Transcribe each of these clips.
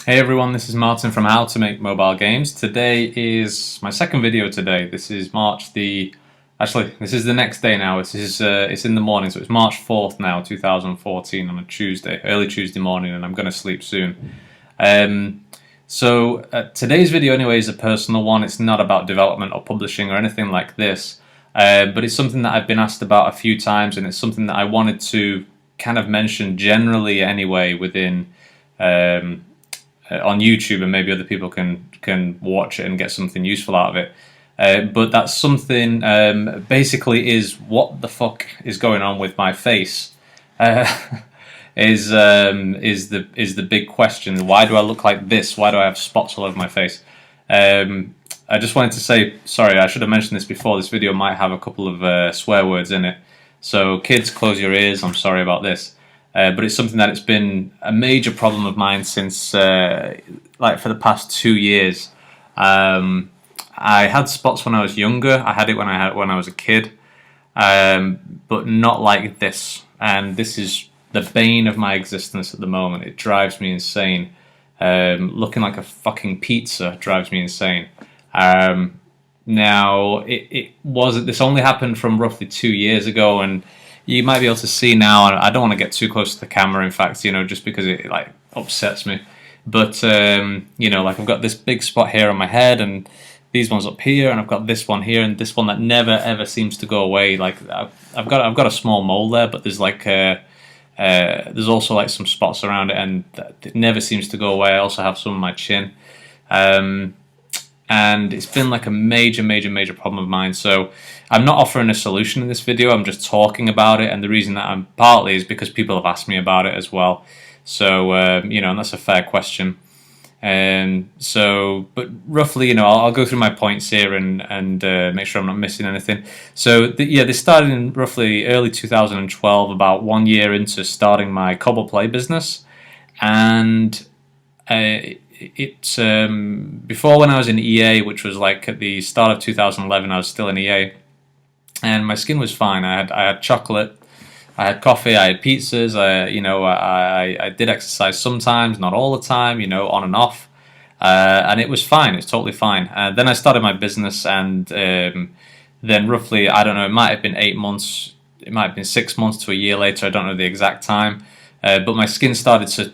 Hey everyone, this is Martin from How to Make Mobile Games. Today is my second video today. This is Actually, this is the next day now. It's in the morning, so it's March 4th now, 2014 on a Tuesday, early Tuesday morning, and I'm going to sleep soon. Today's video anyway is a personal one. It's not about development or publishing or anything like this, but it's something that I've been asked about a few times, and it's something that I wanted to kind of mention generally anyway within on YouTube, and maybe other people can watch it and get something useful out of it. But that's something basically is what the fuck is going on with my face. Is the big question. Why do I look like this? Why do I have spots all over my face? I just wanted to say, sorry, I should have mentioned this before. This video might have a couple of swear words in it. So kids, close your ears. I'm sorry about this. But it's something that it's been a major problem of mine since like for the past 2 years. I had spots when I was younger. I had it when I was a kid, but not like this. And this is the bane of my existence at the moment. It drives me insane. Looking like a fucking pizza drives me insane. Now this only happened from roughly 2 years ago, and you might be able to see now. I don't want to get too close to the camera, in fact, just because it like upsets me. But like I've got this big spot here on my head, and these ones up here, and I've got this one here, and this one that never ever seems to go away. Like I've got a small mole there, but there's there's also like some spots around it, and it never seems to go away. I also have some on my chin. And it's been like a major problem of mine. So I'm not offering a solution in this video. I'm just talking about it, and the reason that I'm partly is because people have asked me about it as well. So and that's a fair question. But roughly, I'll go through my points here and make sure I'm not missing anything. So this started in roughly early 2012, about 1 year into starting my Cobble Play business, and it's before, when I was in EA, which was like at the start of 2011, I was still in EA, and my skin was fine. I had chocolate, I had coffee, I had pizzas. I did exercise sometimes, not all the time, on and off, and it was fine. It's totally fine. Then I started my business, and then roughly, I don't know, it might have been 8 months, it might have been 6 months to a year later. I don't know the exact time. But my skin started to,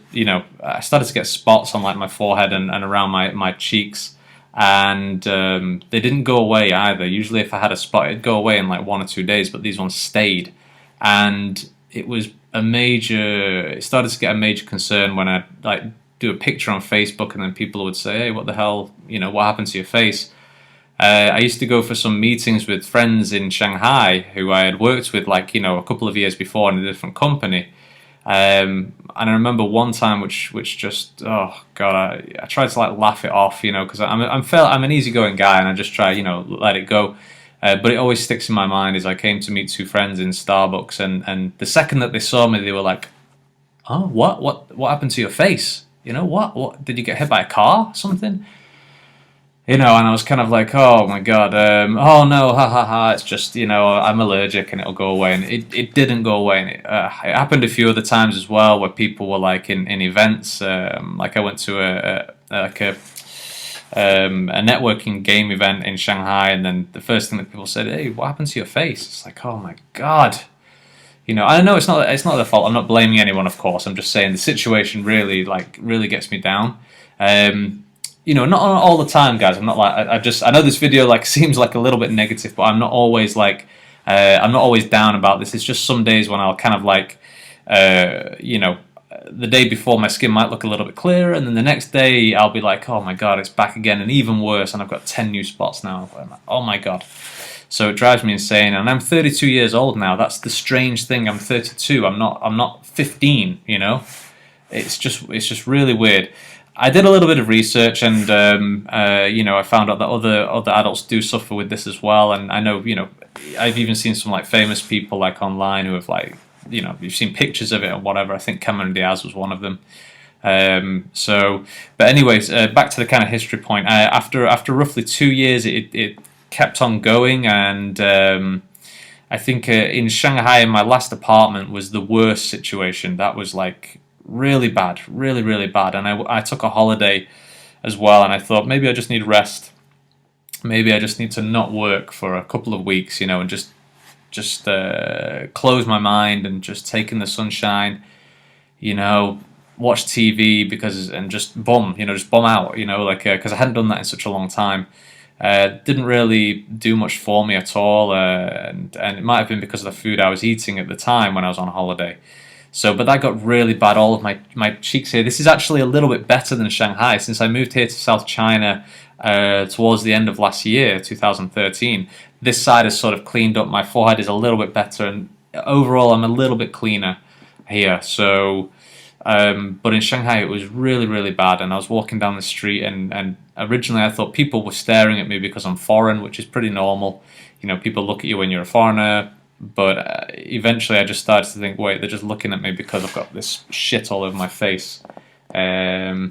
I started to get spots on like my forehead and around my cheeks, and they didn't go away either. Usually if I had a spot, it'd go away in like 1 or 2 days, but these ones stayed. And it started to get a major concern when I like do a picture on Facebook, and then people would say, hey, what the hell, what happened to your face? I used to go for some meetings with friends in Shanghai who I had worked with like, a couple of years before in a different company. And I remember one time which just, oh god, I tried to like laugh it off, because I'm an easygoing guy, and I just try, let it go. But it always sticks in my mind. Is I came to meet two friends in Starbucks, and the second that they saw me, they were like, "Oh, what happened to your face? What did you get hit by a car? Something?" And I was kind of like, oh my god, oh no, ha ha ha, it's just, I'm allergic and it'll go away. And it didn't go away. And it happened a few other times as well, where people were like in events, like I went to a networking game event in Shanghai, and then the first thing that people said, hey, what happened to your face? It's like, oh my god. I know it's not their fault. I'm not blaming anyone, of course. I'm just saying the situation really gets me down. Not all the time, guys. I'm not like I know this video like seems like a little bit negative, but I'm not always like I'm not always down about this. It's just some days when I'll kind of like the day before my skin might look a little bit clearer, and then the next day I'll be like, oh my god, it's back again, and even worse, and I've got 10 new spots now. I'm like, oh my god. So it drives me insane, and I'm 32 years old now. That's the strange thing. I'm 32. I'm not 15. It's just really weird. I did a little bit of research, and I found out that other adults do suffer with this as well. And I know, I've even seen some like famous people like online who have like, you've seen pictures of it or whatever. I think Cameron Diaz was one of them. But anyways, back to the kind of history point. After roughly 2 years, it kept on going, and I think in Shanghai, in my last apartment, was the worst situation. That was like really bad, really, really bad. And I took a holiday as well, and I thought maybe I just need rest. Maybe I just need to not work for a couple of weeks, and just close my mind and just take in the sunshine, you know, watch TV and just just bum out, like because I hadn't done that in such a long time. Didn't really do much for me at all, and it might have been because of the food I was eating at the time when I was on holiday. So, but that got really bad. All of my cheeks here. This is actually a little bit better than Shanghai since I moved here to South China towards the end of last year, 2013. This side has sort of cleaned up. My forehead is a little bit better, and overall, I'm a little bit cleaner here. So, but in Shanghai, it was really, really bad. And I was walking down the street, and originally I thought people were staring at me because I'm foreign, which is pretty normal. People look at you when you're a foreigner. But eventually I just started to think, wait, they're just looking at me because I've got this shit all over my face. So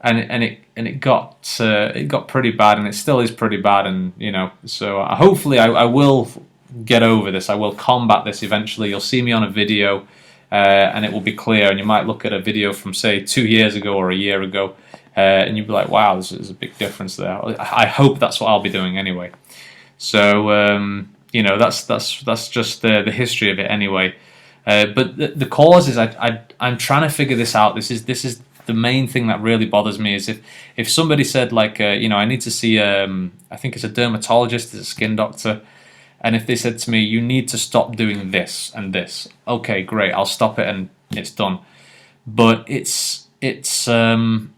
it got pretty bad, and it still is pretty bad, and so hopefully I will get over this. I will combat this eventually. You'll see me on a video, and it will be clear, and you might look at a video from say 2 years ago or a year ago, and you'll be like, wow, there's a big difference there. I hope that's what I'll be doing anyway. So that's just the history of it anyway. But the causes, I'm trying to figure this out. This is the main thing that really bothers me, is if somebody said like I need to see I think it's a dermatologist, it's a skin doctor, and if they said to me, you need to stop doing this and this, okay, great, I'll stop it and it's done. But it's been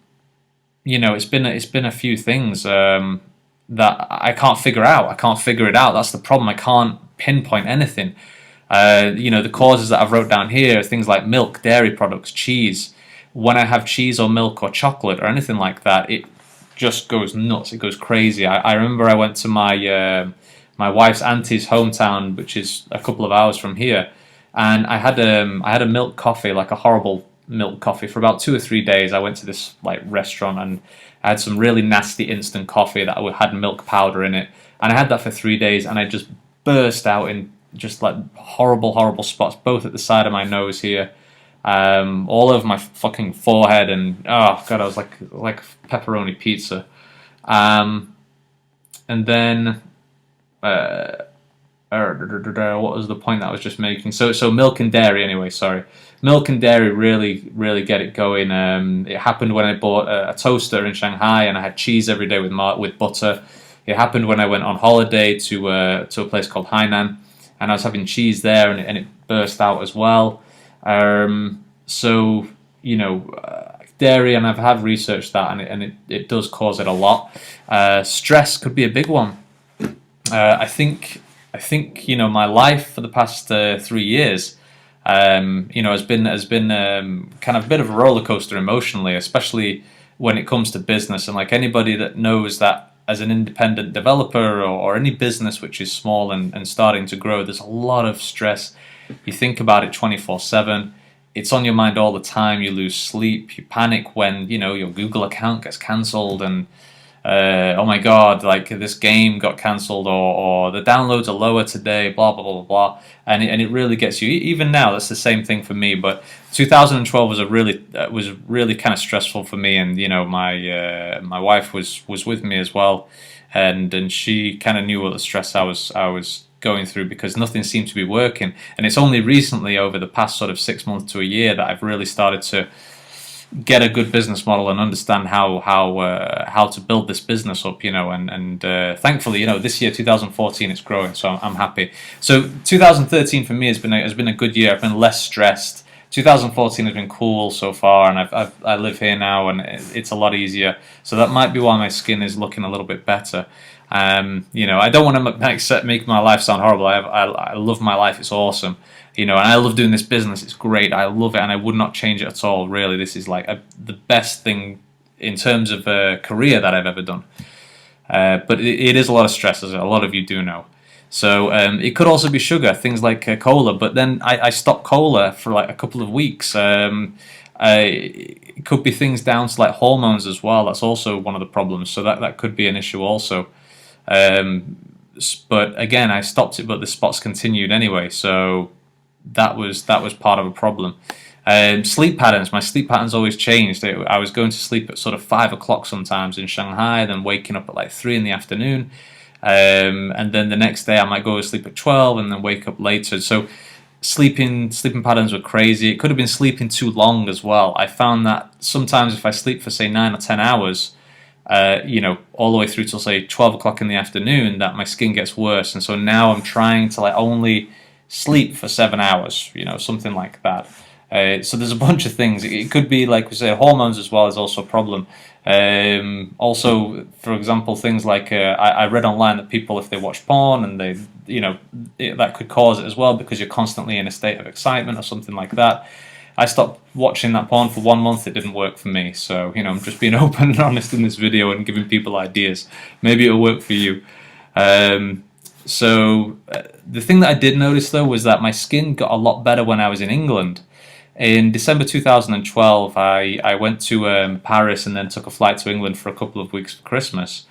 a few things that I can't figure out. I can't figure it out. That's the problem. I can't pinpoint anything. The causes that I've wrote down here are things like milk, dairy products, cheese. When I have cheese or milk or chocolate or anything like that, it just goes nuts. It goes crazy. I remember I went to my wife's auntie's hometown, which is a couple of hours from here, and I had a milk coffee, like a horrible milk coffee, for about 2 or 3 days. I went to this like restaurant, and I had some really nasty instant coffee that had milk powder in it, and I had that for 3 days, and I just burst out in just like horrible spots, both at the side of my nose here, all over my fucking forehead, and oh god, I was like pepperoni pizza. And then what was the point that I was just making? So milk and dairy anyway, sorry. Milk and dairy really get it going. It happened when I bought a toaster in Shanghai, and I had cheese every day with butter. It happened when I went on holiday to a place called Hainan, and I was having cheese there, and it burst out as well. Dairy, and I've researched that, and it does cause it a lot. Stress could be a big one. I think my life for the past 3 years, has been kind of a bit of a roller coaster emotionally, especially when it comes to business. And like anybody that knows that as an independent developer or any business which is small and starting to grow, there's a lot of stress. You think about it 24/7. It's on your mind all the time. You lose sleep. You panic when your Google account gets cancelled, and oh my god, like this game got cancelled, or the downloads are lower today, blah blah blah blah, and it really gets you. Even now, that's the same thing for me. But 2012 was really kind of stressful for me, and my wife was with me as well, and she kind of knew what the stress I was going through, because nothing seemed to be working. And it's only recently, over the past sort of 6 months to a year, that I've really started to get a good business model and understand how to build this business up, and thankfully, this year 2014, it's growing, so I'm happy. So 2013 for me has been a good year. I've been less stressed. 2014 has been cool so far, and I live here now, and it's a lot easier. So that might be why my skin is looking a little bit better. I don't want to make my life sound horrible. I love my life. It's awesome. And I love doing this business. It's great. I love it, and I would not change it at all. Really, this is like the best thing in terms of a career that I've ever done. But it is a lot of stress, as a lot of you do know. So it could also be sugar, things like cola. But then I stopped cola for like a couple of weeks. It could be things down to like hormones as well. That's also one of the problems. So that could be an issue also. But again, I stopped it, but the spots continued anyway. So that was part of a problem. Sleep patterns. My sleep patterns always changed. I was going to sleep at sort of 5 o'clock sometimes in Shanghai, then waking up at like 3 in the afternoon. And then the next day I might go to sleep at 12 and then wake up later. So sleeping patterns were crazy. It could have been sleeping too long as well. I found that sometimes if I sleep for say 9 or 10 hours, all the way through till say 12 o'clock in the afternoon, that my skin gets worse. And so now I'm trying to like only sleep for 7 hours, something like that. So there's a bunch of things. It could be, like we say, hormones as well is also a problem. Also, for example, things like I read online that people, if they watch porn and that could cause it as well, because you're constantly in a state of excitement or something like that. I stopped watching that porn for 1 month. It didn't work for me. So, I'm just being open and honest in this video and giving people ideas. Maybe it'll work for you. The thing that I did notice though was that my skin got a lot better when I was in England. In December 2012, I went to Paris and then took a flight to England for a couple of weeks for Christmas.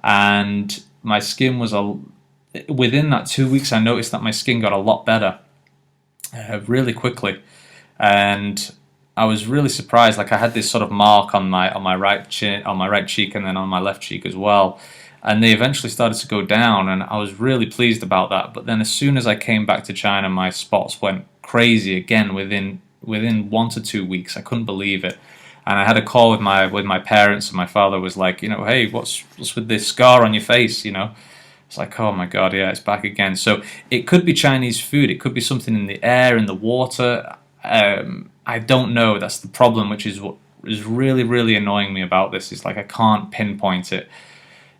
And my skin was within that 2 weeks, I noticed that my skin got a lot better really quickly. And I was really surprised. Like I had this sort of mark on my right cheek, and then on my left cheek as well. And they eventually started to go down, and I was really pleased about that. But then as soon as I came back to China, my spots went crazy again within 1 to 2 weeks. I couldn't believe it. And I had a call with my parents, and my father was like, hey, what's with this scar on your face? It's like, oh my God, yeah, it's back again. So it could be Chinese food. It could be something in the air, in the water. I don't know. That's the problem, which is what is really, really annoying me about this. Is like I can't pinpoint it.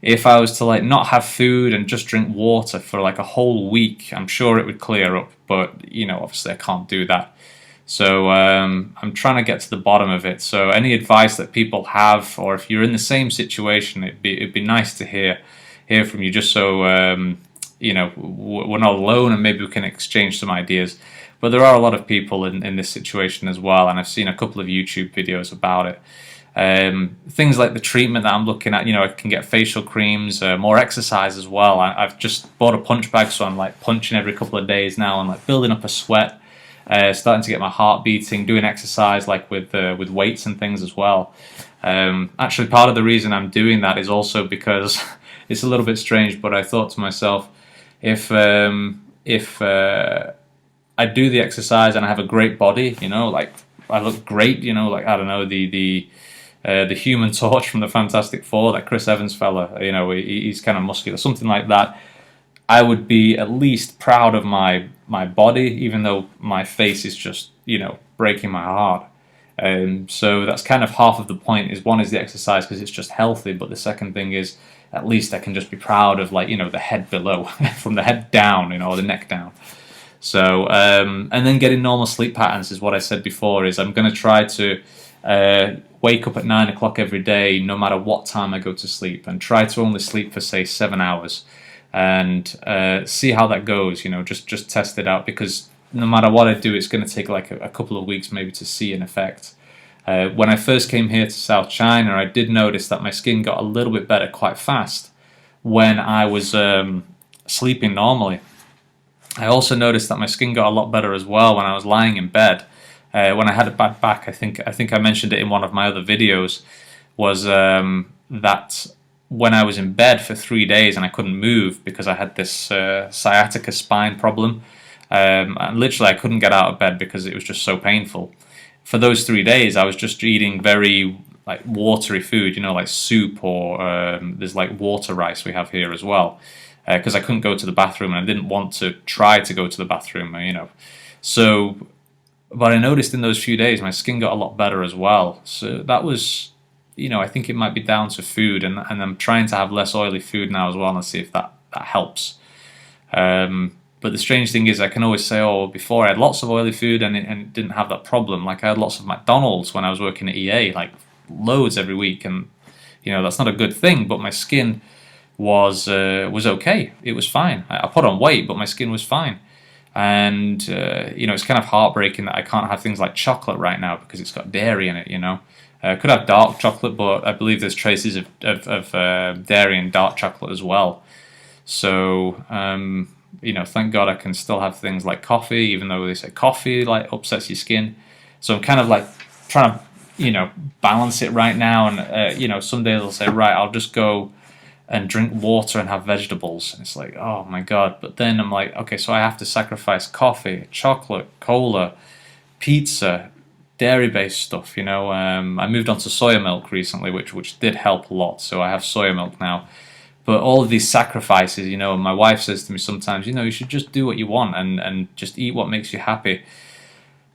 If I was to like not have food and just drink water for like a whole week, I'm sure it would clear up. But obviously I can't do that. So I'm trying to get to the bottom of it. So any advice that people have, or if you're in the same situation, it'd be nice to hear from you, just so we're not alone, and maybe we can exchange some ideas. But there are a lot of people in this situation as well, and I've seen a couple of YouTube videos about it. Things like the treatment that I'm looking at, I can get facial creams, more exercise as well. I've just bought a punch bag, so I'm like punching every couple of days now, and like building up a sweat, starting to get my heart beating, doing exercise like with weights and things as well. Actually, part of the reason I'm doing that is also because it's a little bit strange, but I thought to myself, if I do the exercise and I have a great body, like I look great, like I don't know, the Human Torch from the Fantastic Four, that Chris Evans fella, he's kind of muscular, something like that. I would be at least proud of my body, even though my face is just, breaking my heart. So that's kind of half of the point. Is one is the exercise because it's just healthy, but the second thing is at least I can just be proud of the head below, from the head down, or the neck down. So, and then getting normal sleep patterns is what I said before, is I'm going to try to wake up at 9 o'clock every day, no matter what time I go to sleep, and try to only sleep for, say, 7 hours, and see how that goes, just test it out, because no matter what I do, it's going to take like a couple of weeks maybe to see an effect. When I first came here to South China, I did notice that my skin got a little bit better quite fast when I was sleeping normally. I also noticed that my skin got a lot better as well when I was lying in bed. When I had a bad back, I think I mentioned it in one of my other videos, was that when I was in bed for 3 days and I couldn't move because I had this sciatica spine problem, and literally I couldn't get out of bed because it was just so painful. For those 3 days, I was just eating very like watery food, like soup, or there's like water rice we have here as well. Because I couldn't go to the bathroom and I didn't want to try to go to the bathroom, So, but I noticed in those few days my skin got a lot better as well. So that was, I think it might be down to food, and I'm trying to have less oily food now as well, and see if that helps. But the strange thing is I can always say, oh, before I had lots of oily food and it didn't have that problem. Like I had lots of McDonald's when I was working at EA, like loads every week, and that's not a good thing, but my skin was okay. It was fine. I put on weight, but my skin was fine. And it's kind of heartbreaking that I can't have things like chocolate right now because it's got dairy in it. I could have dark chocolate, but I believe there's traces of dairy in dark chocolate as well. So thank God I can still have things like coffee, even though they say coffee like upsets your skin. So I'm kind of like trying to, balance it right now. And some days I'll say, right, I'll just go and drink water and have vegetables. And it's like, oh my god. But then I'm like, okay, so I have to sacrifice coffee, chocolate, cola, pizza, dairy-based stuff. I moved on to soya milk recently, which did help a lot. So I have soya milk now. But all of these sacrifices, my wife says to me sometimes, you should just do what you want and just eat what makes you happy.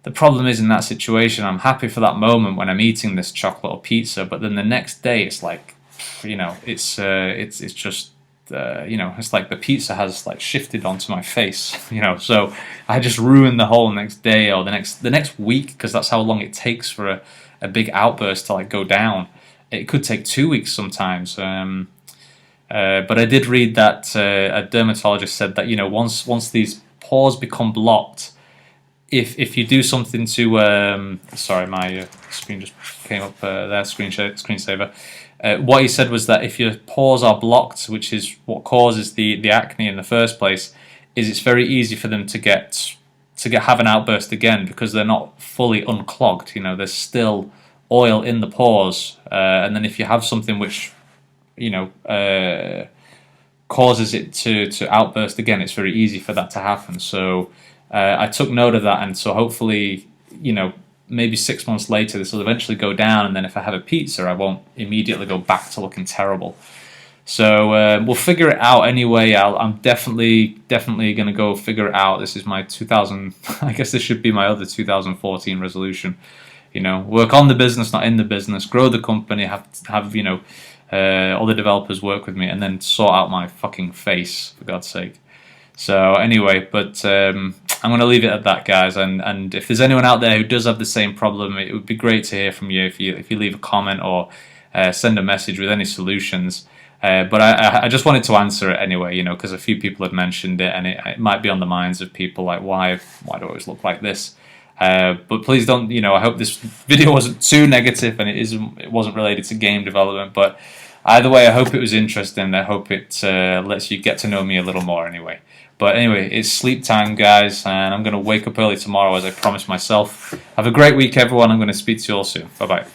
The problem is, in that situation, I'm happy for that moment when I'm eating this chocolate or pizza, but then the next day it's like, it's just, it's like the pizza has like shifted onto my face, so I just ruin the whole next day or the next week, because that's how long it takes for a big outburst to like go down. It could take 2 weeks sometimes. But I did read that a dermatologist said that once these pores become blocked, if you do something to sorry, my screen just came up there, screensaver. What he said was that if your pores are blocked, which is what causes the acne in the first place, is it's very easy for them to have an outburst again, because they're not fully unclogged. There's still oil in the pores, and then if you have something which causes it to outburst again, it's very easy for that to happen. So I took note of that, and so hopefully, maybe 6 months later this will eventually go down, and then if I have a pizza, I won't immediately go back to looking terrible. So we'll figure it out anyway. I'm definitely going to go figure it out. This is my 2000. I guess this should be my other 2014 resolution. Work on the business, not in the business. Grow the company. Have all the developers work with me, and then sort out my fucking face, for God's sake. So anyway, but I'm going to leave it at that, guys. And if there's anyone out there who does have the same problem, it would be great to hear from you if you leave a comment or send a message with any solutions. But I just wanted to answer it anyway, because a few people had mentioned it, and it might be on the minds of people like, why do I always look like this? But please don't, I hope this video wasn't too negative, and it wasn't related to game development. But either way, I hope it was interesting. I hope it lets you get to know me a little more anyway. But anyway, it's sleep time, guys, and I'm going to wake up early tomorrow, as I promised myself. Have a great week, everyone. I'm going to speak to you all soon. Bye-bye.